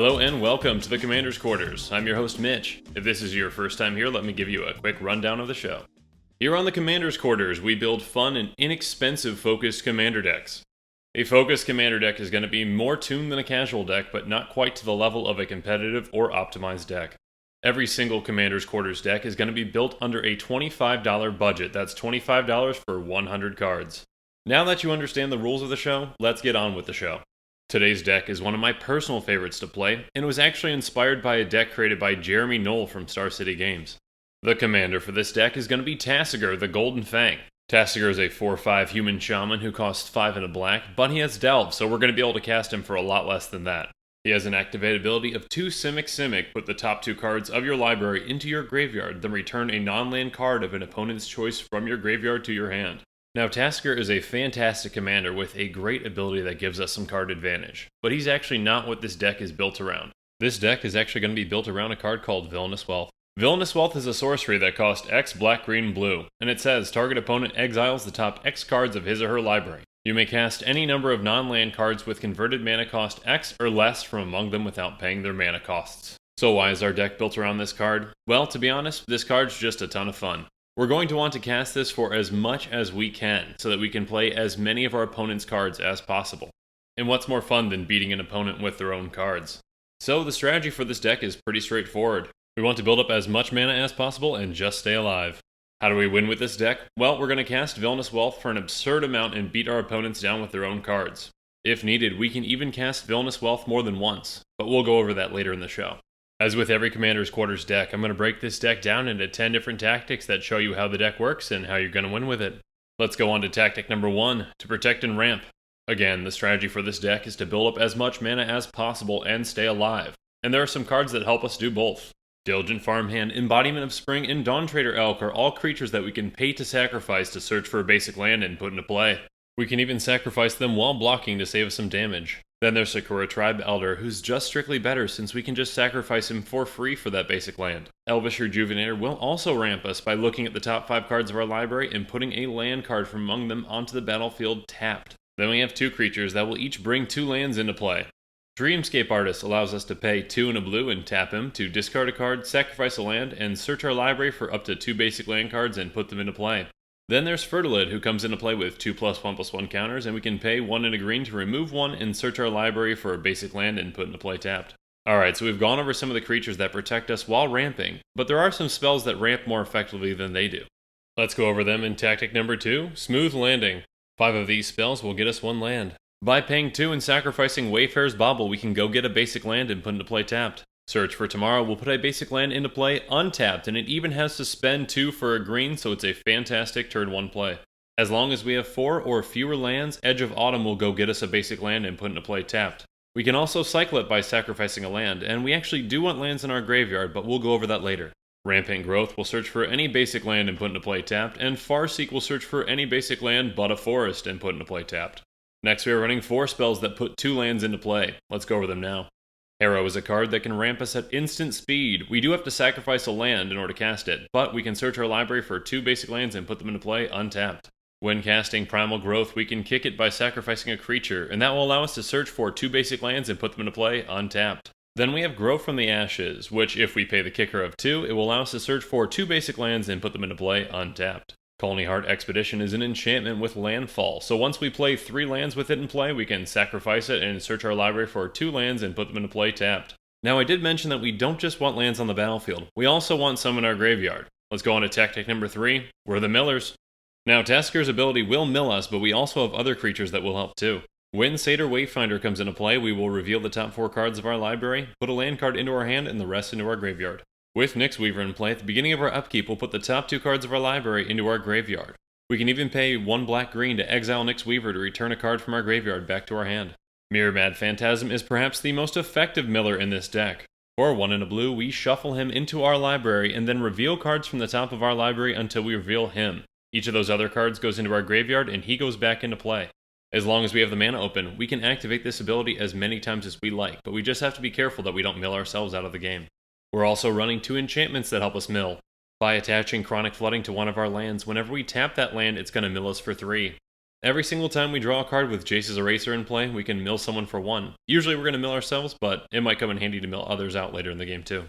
Hello and welcome to the Commander's Quarters. I'm your host Mitch. If this is your first time here, let me give you a quick rundown of the show. Here on the Commander's Quarters, we build fun and inexpensive focused commander decks. A focused commander deck is going to be more tuned than a casual deck, but not quite to the level of a competitive or optimized deck. Every single Commander's Quarters deck is going to be built under a $25 budget. That's $25 for 100 cards. Now that you understand the rules of the show, let's get on with the show. Today's deck is one of my personal favorites to play, and it was actually inspired by a deck created by Jeremy Noell from Star City Games. The commander for this deck is going to be Tasigur, the Golden Fang. Tasigur is a 4/5 human shaman who costs 5 and a black, but he has Delve, so we're going to be able to cast him for a lot less than that. He has an activated ability of 2 Simic, put the top 2 cards of your library into your graveyard, then return a non-land card of an opponent's choice from your graveyard to your hand. Now, Tasigur is a fantastic commander with a great ability that gives us some card advantage, but he's actually not what this deck is built around. This deck is actually going to be built around a card called Villainous Wealth. Villainous Wealth is a sorcery that costs X black, green, blue, and it says target opponent exiles the top X cards of his or her library. You may cast any number of non-land cards with converted mana cost X or less from among them without paying their mana costs. So why is our deck built around this card? Well, to be honest, this card's just a ton of fun. We're going to want to cast this for as much as we can, so that we can play as many of our opponent's cards as possible. And what's more fun than beating an opponent with their own cards? So the strategy for this deck is pretty straightforward. We want to build up as much mana as possible and just stay alive. How do we win with this deck? Well, we're going to cast Villainous Wealth for an absurd amount and beat our opponents down with their own cards. If needed, we can even cast Villainous Wealth more than once, but we'll go over that later in the show. As with every Commander's Quarters deck, I'm going to break this deck down into 10 different tactics that show you how the deck works and how you're going to win with it. Let's go on to tactic number 1, to protect and ramp. Again, the strategy for this deck is to build up as much mana as possible and stay alive, and there are some cards that help us do both. Diligent Farmhand, Embodiment of Spring, and Dawn Trader Elk are all creatures that we can pay to sacrifice to search for a basic land and put into play. We can even sacrifice them while blocking to save us some damage. Then there's Sakura Tribe Elder, who's just strictly better since we can just sacrifice him for free for that basic land. Elvish Rejuvenator will also ramp us by looking at the top 5 cards of our library and putting a land card from among them onto the battlefield tapped. Then we have 2 creatures that will each bring 2 lands into play. Dreamscape Artist allows us to pay 2 and a blue and tap him to discard a card, sacrifice a land, and search our library for up to 2 basic land cards and put them into play. Then there's Fertilid, who comes into play with 2+1/+1 counters, and we can pay 1 and a green to remove 1 and search our library for a basic land and put into play tapped. Alright, so we've gone over some of the creatures that protect us while ramping, but there are some spells that ramp more effectively than they do. Let's go over them in tactic number 2, Smooth Landing. 5 of these spells will get us 1 land. By paying 2 and sacrificing Wayfarer's Bauble, we can go get a basic land and put into play tapped. Search for Tomorrow will put a basic land into play untapped, and it even has to spend 2 for a green, so it's a fantastic turn 1 play. As long as we have 4 or fewer lands, Edge of Autumn will go get us a basic land and put into play tapped. We can also cycle it by sacrificing a land, and we actually do want lands in our graveyard, but we'll go over that later. Rampant Growth will search for any basic land and put into play tapped, and Farseek will search for any basic land but a forest and put into play tapped. Next we are running 4 spells that put 2 lands into play. Let's go over them now. Harrow is a card that can ramp us at instant speed. We do have to sacrifice a land in order to cast it, but we can search our library for 2 basic lands and put them into play untapped. When casting Primal Growth, we can kick it by sacrificing a creature, and that will allow us to search for 2 basic lands and put them into play untapped. Then we have Grow from the Ashes, which if we pay the kicker of 2, it will allow us to search for 2 basic lands and put them into play untapped. Colony Heart Expedition is an enchantment with landfall, so once we play 3 lands with it in play, we can sacrifice it and search our library for 2 lands and put them into play tapped. Now I did mention that we don't just want lands on the battlefield, we also want some in our graveyard. Let's go on to tactic number 3, we're the millers. Now Tasigur's ability will mill us, but we also have other creatures that will help too. When Satyr Wayfinder comes into play, we will reveal the top 4 cards of our library, put a land card into our hand, and the rest into our graveyard. With Nyx Weaver in play, at the beginning of our upkeep, we'll put the top 2 cards of our library into our graveyard. We can even pay 1 black-green to exile Nyx Weaver to return a card from our graveyard back to our hand. Mirror Mad Phantasm is perhaps the most effective miller in this deck. For 1 and a blue, we shuffle him into our library and then reveal cards from the top of our library until we reveal him. Each of those other cards goes into our graveyard and he goes back into play. As long as we have the mana open, we can activate this ability as many times as we like, but we just have to be careful that we don't mill ourselves out of the game. We're also running 2 enchantments that help us mill. By attaching Chronic Flooding to one of our lands, whenever we tap that land, it's going to mill us for 3. Every single time we draw a card with Jace's Eraser in play, we can mill someone for 1. Usually we're going to mill ourselves, but it might come in handy to mill others out later in the game too.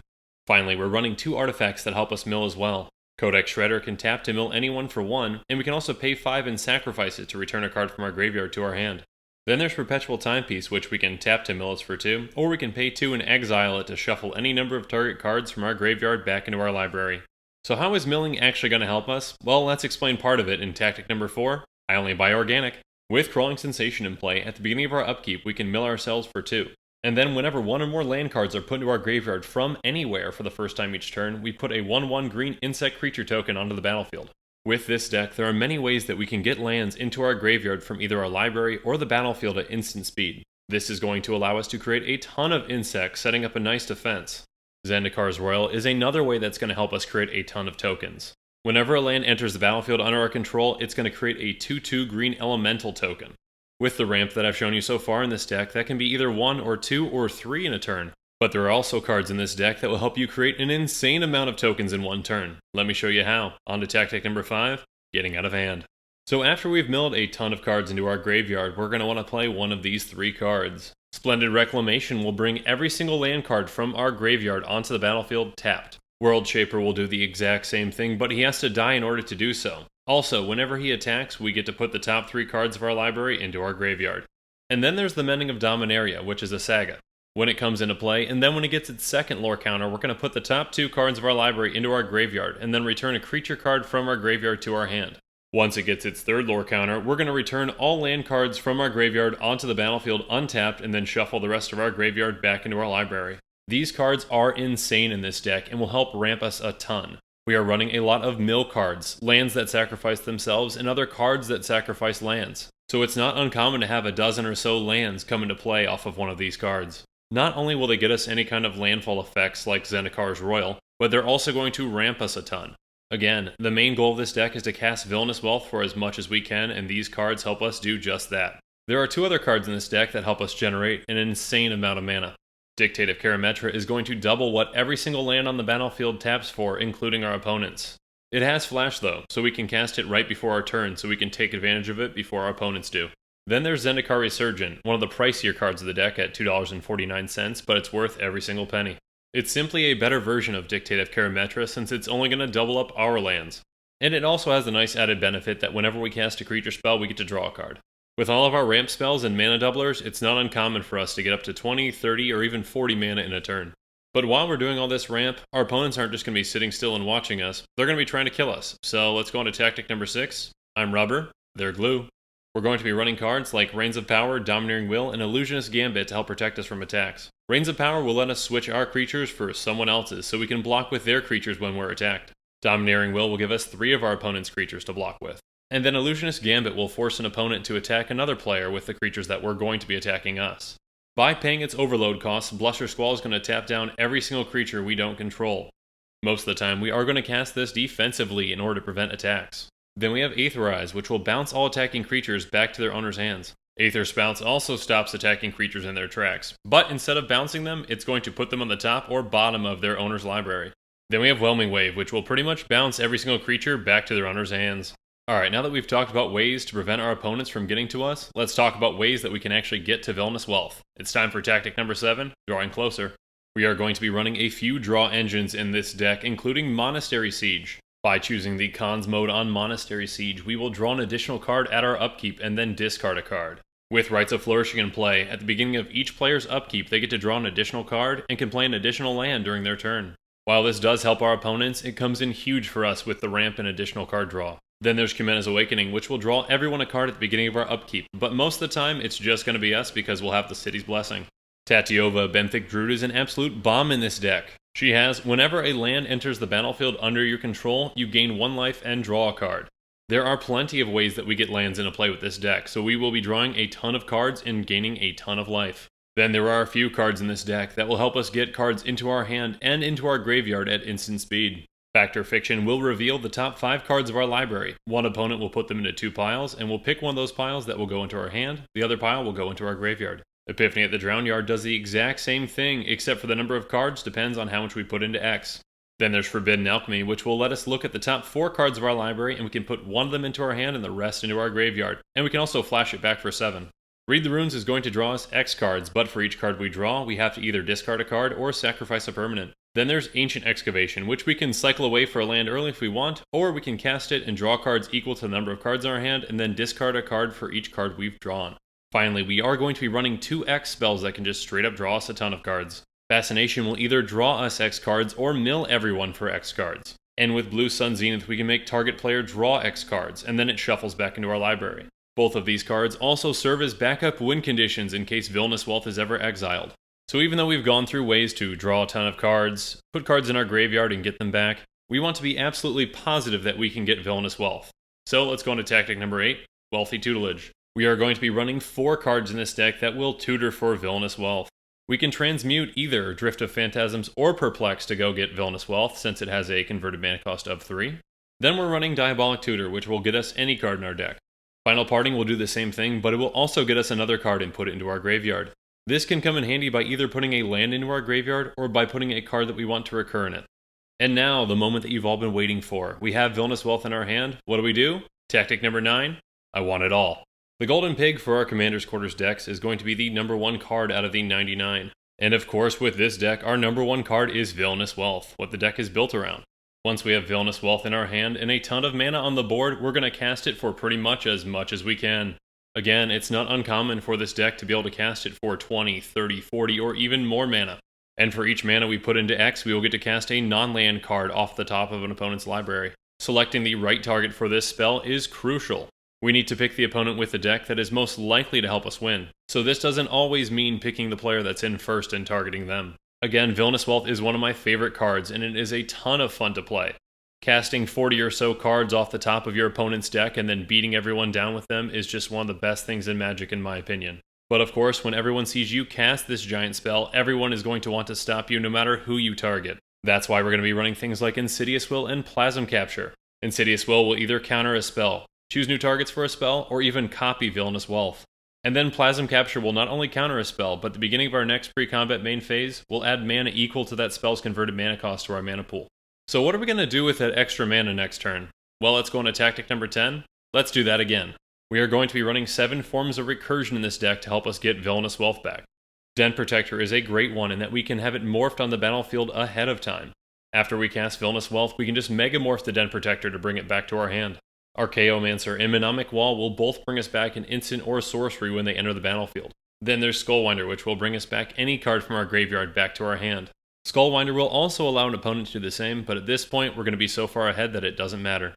Finally, we're running 2 artifacts that help us mill as well. Codex Shredder can tap to mill anyone for 1, and we can also pay 5 and sacrifice it to return a card from our graveyard to our hand. Then there's Perpetual Timepiece, which we can tap to mill us for 2, or we can pay 2 and exile it to shuffle any number of target cards from our graveyard back into our library. So how is milling actually going to help us? Well, let's explain part of it in tactic number 4, I only buy organic. With Crawling Sensation in play, at the beginning of our upkeep, we can mill ourselves for 2. And then whenever 1 or more land cards are put into our graveyard from anywhere for the first time each turn, we put a 1/1 green insect creature token onto the battlefield. With this deck, there are many ways that we can get lands into our graveyard from either our library or the battlefield at instant speed. This is going to allow us to create a ton of insects, setting up a nice defense. Zendikar's Royal is another way that's going to help us create a ton of tokens. Whenever a land enters the battlefield under our control, it's going to create a 2/2 green elemental token. With the ramp that I've shown you so far in this deck, that can be either 1 or 2 or 3 in a turn. But there are also cards in this deck that will help you create an insane amount of tokens in 1 turn. Let me show you how. On to tactic number 5, getting out of hand. So after we've milled a ton of cards into our graveyard, we're going to want to play one of these 3 cards. Splendid Reclamation will bring every single land card from our graveyard onto the battlefield tapped. World Shaper will do the exact same thing, but he has to die in order to do so. Also, whenever he attacks, we get to put the top 3 cards of our library into our graveyard. And then there's the Mending of Dominaria, which is a saga. When it comes into play, and then when it gets its second lore counter, we're going to put the top 2 cards of our library into our graveyard, and then return a creature card from our graveyard to our hand. Once it gets its third lore counter, we're going to return all land cards from our graveyard onto the battlefield untapped, and then shuffle the rest of our graveyard back into our library. These cards are insane in this deck and will help ramp us a ton. We are running a lot of mill cards, lands that sacrifice themselves, and other cards that sacrifice lands. So it's not uncommon to have a dozen or so lands come into play off of one of these cards. Not only will they get us any kind of landfall effects like Zendikar's Royal, but they're also going to ramp us a ton. Again, the main goal of this deck is to cast Villainous Wealth for as much as we can, and these cards help us do just that. There are 2 other cards in this deck that help us generate an insane amount of mana. Dictate of Karametra is going to double what every single land on the battlefield taps for, including our opponents. It has flash though, so we can cast it right before our turn, so we can take advantage of it before our opponents do. Then there's Zendikar Resurgent, one of the pricier cards of the deck at $2.49, but it's worth every single penny. It's simply a better version of Dictate of Karametra since it's only going to double up our lands. And it also has the nice added benefit that whenever we cast a creature spell, we get to draw a card. With all of our ramp spells and mana doublers, it's not uncommon for us to get up to 20, 30, or even 40 mana in a turn. But while we're doing all this ramp, our opponents aren't just going to be sitting still and watching us, they're going to be trying to kill us. So let's go on to tactic number 6. I'm rubber, they're glue. We're going to be running cards like Reigns of Power, Domineering Will, and Illusionist Gambit to help protect us from attacks. Reigns of Power will let us switch our creatures for someone else's, so we can block with their creatures when we're attacked. Domineering Will give us 3 of our opponent's creatures to block with. And then Illusionist Gambit will force an opponent to attack another player with the creatures that we're going to be attacking us. By paying its overload costs, Bluster Squall is going to tap down every single creature we don't control. Most of the time, we are going to cast this defensively in order to prevent attacks. Then we have Aetherize, which will bounce all attacking creatures back to their owner's hands. Aether Spouts also stops attacking creatures in their tracks, but instead of bouncing them, it's going to put them on the top or bottom of their owner's library. Then we have Whelming Wave, which will pretty much bounce every single creature back to their owner's hands. Alright, now that we've talked about ways to prevent our opponents from getting to us, let's talk about ways that we can actually get to Villainous Wealth. It's time for tactic number 7, drawing closer. We are going to be running a few draw engines in this deck, including Monastery Siege. By choosing the Cons mode on Monastery Siege, we will draw an additional card at our upkeep and then discard a card. With Rites of Flourishing in play, at the beginning of each player's upkeep, they get to draw an additional card and can play an additional land during their turn. While this does help our opponents, it comes in huge for us with the ramp and additional card draw. Then there's Kumena's Awakening, which will draw everyone a card at the beginning of our upkeep, but most of the time it's just going to be us because we'll have the City's Blessing. Tatiova Benthic Druid is an absolute bomb in this deck. She has, whenever a land enters the battlefield under your control, you gain 1 life and draw a card. There are plenty of ways that we get lands into play with this deck, so we will be drawing a ton of cards and gaining a ton of life. Then there are a few cards in this deck that will help us get cards into our hand and into our graveyard at instant speed. Factor Fiction will reveal the top 5 cards of our library. One opponent will put them into 2 piles, and we'll pick one of those piles that will go into our hand, the other pile will go into our graveyard. Epiphany at the Drown Yard does the exact same thing, except for the number of cards depends on how much we put into X. Then there's Forbidden Alchemy, which will let us look at the top 4 cards of our library, and we can put one of them into our hand and the rest into our graveyard, and we can also flash it back for 7. Read the Runes is going to draw us X cards, but for each card we draw, we have to either discard a card or sacrifice a permanent. Then there's Ancient Excavation, which we can cycle away for a land early if we want, or we can cast it and draw cards equal to the number of cards in our hand, and then discard a card for each card we've drawn. Finally, we are going to be running 2 X spells that can just straight up draw us a ton of cards. Fascination will either draw us X cards or mill everyone for X cards. And with Blue Sun Zenith, we can make target player draw X cards, and then it shuffles back into our library. Both of these cards also serve as backup win conditions in case Villainous Wealth is ever exiled. So even though we've gone through ways to draw a ton of cards, put cards in our graveyard and get them back, we want to be absolutely positive that we can get Villainous Wealth. So let's go into tactic number 8, Wealthy Tutelage. We are going to be running 4 cards in this deck that will tutor for Villainous Wealth. We can transmute either Drift of Phantasms or Perplex to go get Villainous Wealth, since it has a converted mana cost of 3. Then we're running Diabolic Tutor, which will get us any card in our deck. Final Parting will do the same thing, but it will also get us another card and put it into our graveyard. This can come in handy by either putting a land into our graveyard or by putting a card that we want to recur in it. And now, the moment that you've all been waiting for. We have Villainous Wealth in our hand. What do? Tactic number 9, I want it all. The Golden Pig for our Commander's Quarters decks is going to be the number 1 card out of the 99. And of course, with this deck, our number 1 card is Villainous Wealth, what the deck is built around. Once we have Villainous Wealth in our hand and a ton of mana on the board, we're going to cast it for pretty much as we can. Again, it's not uncommon for this deck to be able to cast it for 20, 30, 40, or even more mana. And for each mana we put into X, we will get to cast a non-land card off the top of an opponent's library. Selecting the right target for this spell is crucial. We need to pick the opponent with the deck that is most likely to help us win. So this doesn't always mean picking the player that's in first and targeting them. Again, Villainous Wealth is one of my favorite cards, and it is a ton of fun to play. Casting 40 or so cards off the top of your opponent's deck and then beating everyone down with them is just one of the best things in Magic in my opinion. But of course, when everyone sees you cast this giant spell, everyone is going to want to stop you no matter who you target. That's why we're going to be running things like Insidious Will and Plasm Capture. Insidious will either counter a spell, choose new targets for a spell, or even copy Villainous Wealth. And then Plasm Capture will not only counter a spell, but at the beginning of our next pre-combat main phase, we'll add mana equal to that spell's converted mana cost to our mana pool. So what are we going to do with that extra mana next turn? Well, let's go into tactic number 10. Let's do that again. We are going to be running 7 forms of recursion in this deck to help us get Villainous Wealth back. Den Protector is a great one in that we can have it morphed on the battlefield ahead of time. After we cast Villainous Wealth, we can just Megamorph the Den Protector to bring it back to our hand. Archaeomancer and Mnemonic Wall will both bring us back an instant or sorcery when they enter the battlefield. Then there's Skullwinder, which will bring us back any card from our graveyard back to our hand. Skullwinder will also allow an opponent to do the same, but at this point we're going to be so far ahead that it doesn't matter.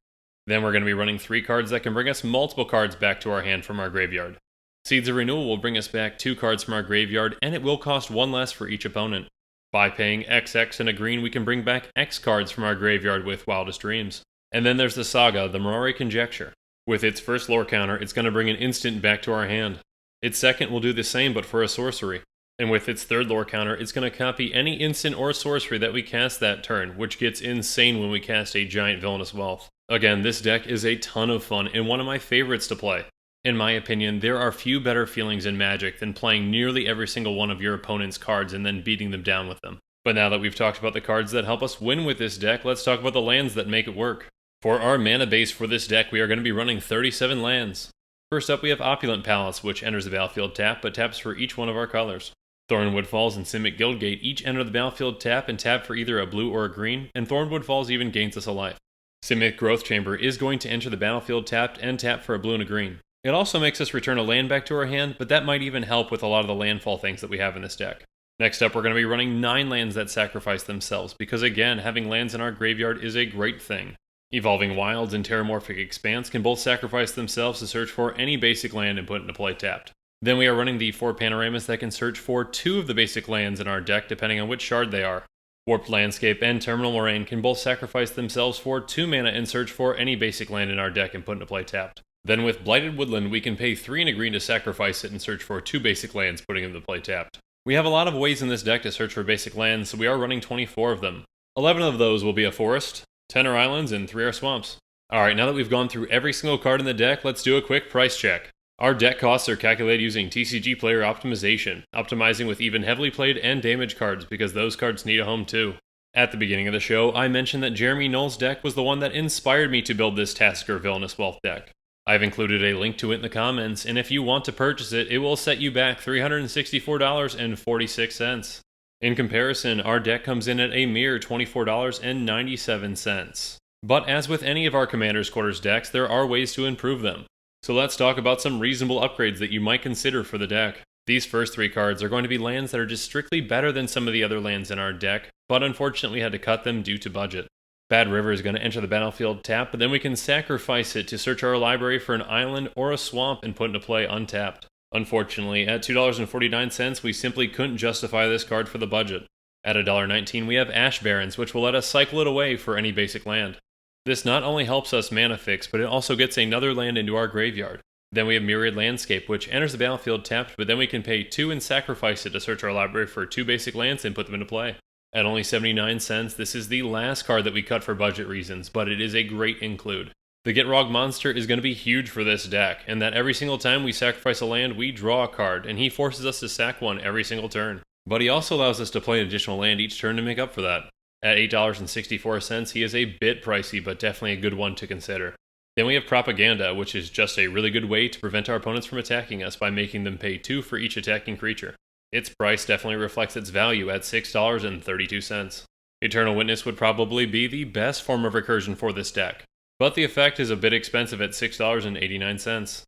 Then we're going to be running 3 cards that can bring us multiple cards back to our hand from our graveyard. Seeds of Renewal will bring us back 2 cards from our graveyard, and it will cost 1 less for each opponent. By paying XX and a green, we can bring back X cards from our graveyard with Wildest Dreams. And then there's the Saga, the Mirari Conjecture. With its first lore counter, it's going to bring an instant back to our hand. Its second will do the same, but for a sorcery. And with its third lore counter, it's going to copy any instant or sorcery that we cast that turn, which gets insane when we cast a giant Villainous Wealth. Again, this deck is a ton of fun and one of my favorites to play. In my opinion, there are few better feelings in Magic than playing nearly every single one of your opponent's cards and then beating them down with them. But now that we've talked about the cards that help us win with this deck, let's talk about the lands that make it work. For our mana base for this deck, we are going to be running 37 lands. First up, we have Opulent Palace, which enters the battlefield tap, but taps for each one of our colors. Thornwood Falls and Simic Guildgate each enter the battlefield tap and tap for either a blue or a green, and Thornwood Falls even gains us a life. Simic Growth Chamber is going to enter the battlefield tapped and tap for a blue and a green. It also makes us return a land back to our hand, but that might even help with a lot of the landfall things that we have in this deck. Next up, we're going to be running 9 lands that sacrifice themselves, because again, having lands in our graveyard is a great thing. Evolving Wilds and Terramorphic Expanse can both sacrifice themselves to search for any basic land and put into play tapped. Then we are running the 4 Panoramas that can search for 2 of the basic lands in our deck depending on which shard they are. Warped Landscape and Terminal Moraine can both sacrifice themselves for 2 mana and search for any basic land in our deck and put into play tapped. Then with Blighted Woodland, we can pay 3 and a green to sacrifice it and search for 2 basic lands, putting into play tapped. We have a lot of ways in this deck to search for basic lands, so we are running 24 of them. 11 of those will be a forest, 10 are islands, and 3 are swamps. Alright, now that we've gone through every single card in the deck, let's do a quick price check. Our deck costs are calculated using TCG Player Optimization, optimizing with even heavily played and damaged cards because those cards need a home too. At the beginning of the show, I mentioned that Jeremy Noell's deck was the one that inspired me to build this Tasigur Villainous Wealth deck. I've included a link to it in the comments, and if you want to purchase it, it will set you back $364.46. In comparison, our deck comes in at a mere $24.97. But as with any of our Commander's Quarters decks, there are ways to improve them. So let's talk about some reasonable upgrades that you might consider for the deck. These first three cards are going to be lands that are just strictly better than some of the other lands in our deck, but unfortunately had to cut them due to budget. Bad River is going to enter the battlefield tapped, but then we can sacrifice it to search our library for an island or a swamp and put into play untapped. Unfortunately, at $2.49, we simply couldn't justify this card for the budget. At $1.19, we have Ash Barrens, which will let us cycle it away for any basic land. This not only helps us mana fix, but it also gets another land into our graveyard. Then we have Myriad Landscape, which enters the battlefield tapped, but then we can pay 2 and sacrifice it to search our library for 2 basic lands and put them into play. At only 79 cents, this is the last card that we cut for budget reasons, but it is a great include. The Gitrog monster is going to be huge for this deck, and that every single time we sacrifice a land, we draw a card, and he forces us to sack one every single turn. But he also allows us to play an additional land each turn to make up for that. At $8.64, he is a bit pricey, but definitely a good one to consider. Then we have Propaganda, which is just a really good way to prevent our opponents from attacking us by making them pay 2 for each attacking creature. Its price definitely reflects its value at $6.32. Eternal Witness would probably be the best form of recursion for this deck, but the effect is a bit expensive at $6.89.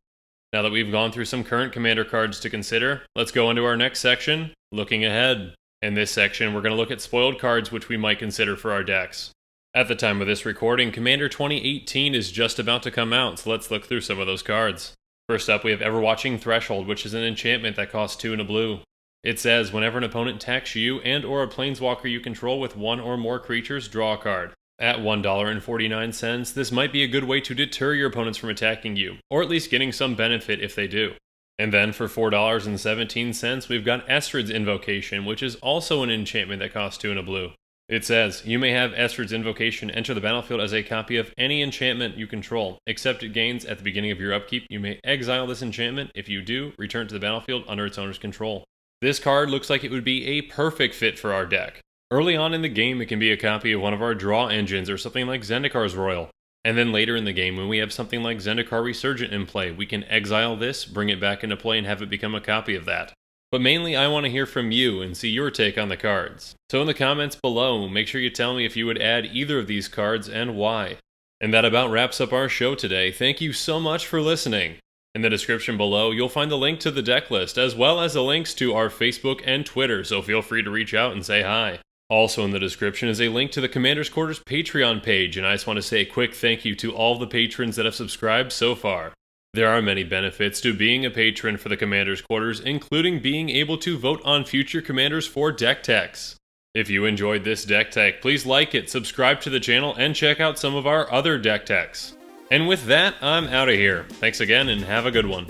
Now that we've gone through some current Commander cards to consider, let's go into our next section, Looking Ahead. In this section, we're going to look at spoiled cards which we might consider for our decks. At the time of this recording, Commander 2018 is just about to come out, so let's look through some of those cards. First up, we have Everwatching Threshold, which is an enchantment that costs 2 and a blue. It says, whenever an opponent attacks you and or a planeswalker you control with 1 or more creatures, draw a card. At $1.49, this might be a good way to deter your opponents from attacking you, or at least getting some benefit if they do. And then for $4.17, we've got Estrid's Invocation, which is also an enchantment that costs 2 and a blue. It says, you may have Estrid's Invocation enter the battlefield as a copy of any enchantment you control, except it gains at the beginning of your upkeep. You may exile this enchantment. If you do, return to the battlefield under its owner's control. This card looks like it would be a perfect fit for our deck. Early on in the game, it can be a copy of one of our draw engines or something like Zendikar's Royal. And then later in the game, when we have something like Zendikar Resurgent in play, we can exile this, bring it back into play, and have it become a copy of that. But mainly, I want to hear from you and see your take on the cards. So in the comments below, make sure you tell me if you would add either of these cards and why. And that about wraps up our show today. Thank you so much for listening. In the description below, you'll find the link to the deck list, as well as the links to our Facebook and Twitter, so feel free to reach out and say hi. Also in the description is a link to the Commander's Quarters Patreon page, and I just want to say a quick thank you to all the patrons that have subscribed so far. There are many benefits to being a patron for the Commander's Quarters, including being able to vote on future Commanders for deck techs. If you enjoyed this deck tech, please like it, subscribe to the channel, and check out some of our other deck techs. And with that, I'm out of here. Thanks again, and have a good one.